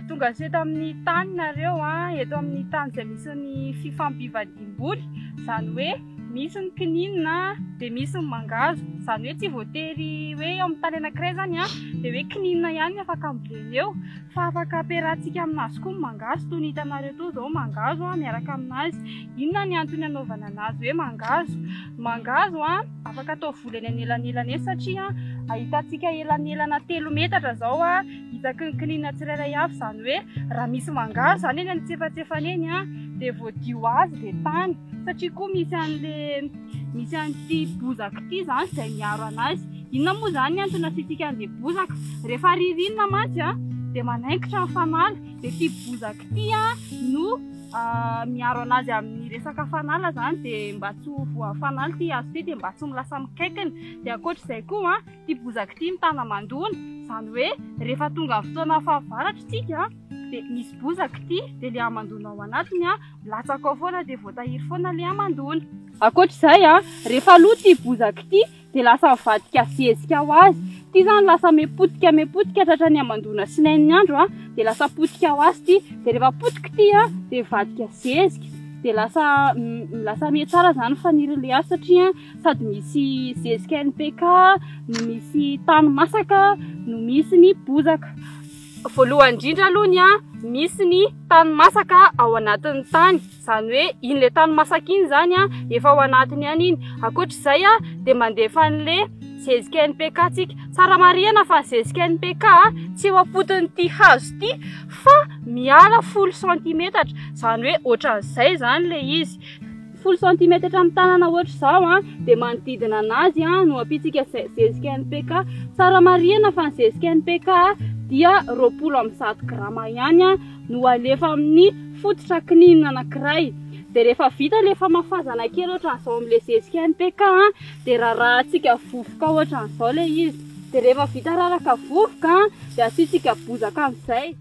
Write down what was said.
Tonga sy eto amin'ny tany nareo eto amin'ny tany izay misy ny fifampivadiam-boly, izany hoe misy ny kininina dia misy ny mangazo. Izany hoe tsy voatery hoe ao amin'ny tany anankiray zany dia hoe kininina ihany no afaka ambolena eo, fa afaka ampiarahantsika aminazy koa ny mangazo. Toy ny hitanareo toa izao mangazo miaraka aminazy. Inona ny antony anaovana anazy hoe mangazo? Mangazo afaka atao voly any anelanelana eny satria ahitantsika elanelana 3 metatra zao hitako ny kininina tsirairay avy. Izany hoe raha misy mangazo zany eny antsefatsefany eny dia voadio azy dia tany, satria koa misy an'ity bozaka ity zany izay miaro anazy. Inona moa zany ny antony asiantsika an'ilay bozaka? Rehefa ririnina mantsy dia manaikitra ny fanala, dia ity bozaka ity no miaro anazy amin'ny resaka fanala zany, dia mba tsy ho voafanala ity hazo ity, dia mba tsy milasa mikaikina. Dia ankoatr'izay koa ity bozaka ity mitana mandona, izany hoe rehefa tonga fotoana fahavaratra isika dia misy bozaka ity, dia ilay amandona ao anatiny milatsaka ao foana dia voatahiry foana ilay amandona. Ankoatr'izay rehefa aloha ity bozaka ity dia lasa mivadika zezika ho azy. Ity zany lasa mepotika tratra ny amandona sinainy andro dia lasa potika ho azy ity, dia rehefa potika ity dia mivadika zezika, dia lasa mie tsara zany fanirin'ilay azy, satria sady misy zezika NPK, no misy tany masaka, no misy ny bozaka. Voalohany indrindra aloha misy ny tany masaka ao anatin'ny tany, izany hoe in'ilay tany masaka iny zany efa ao anatiny ihany iny. Ankoatr'izay dia mandefa an'ilay zezika NPK tsika. Tsara marihana fa ny zezika NPK tsy eo apotin'ity hazo ity fa miala 10 cm, izany hoe ohatran'izay zany ilay izy. 10 cm amin'ny tanana ohatr'izao dia manodidina anazy no ampitsika zezika NPK. Tsara marihana fa ny zezika NPK dia 20 grama ihany no alefa amin'ny fototra kininina anankiray. Dia rehefa vita ilay famafazana kely ohatran'izao amin'ilay zezika NPK dia rarahantsika vovoka ohatran'izao ilay izy. Dia rehefa vita raraka vovoka dia asiantsika bozaka amin'izay.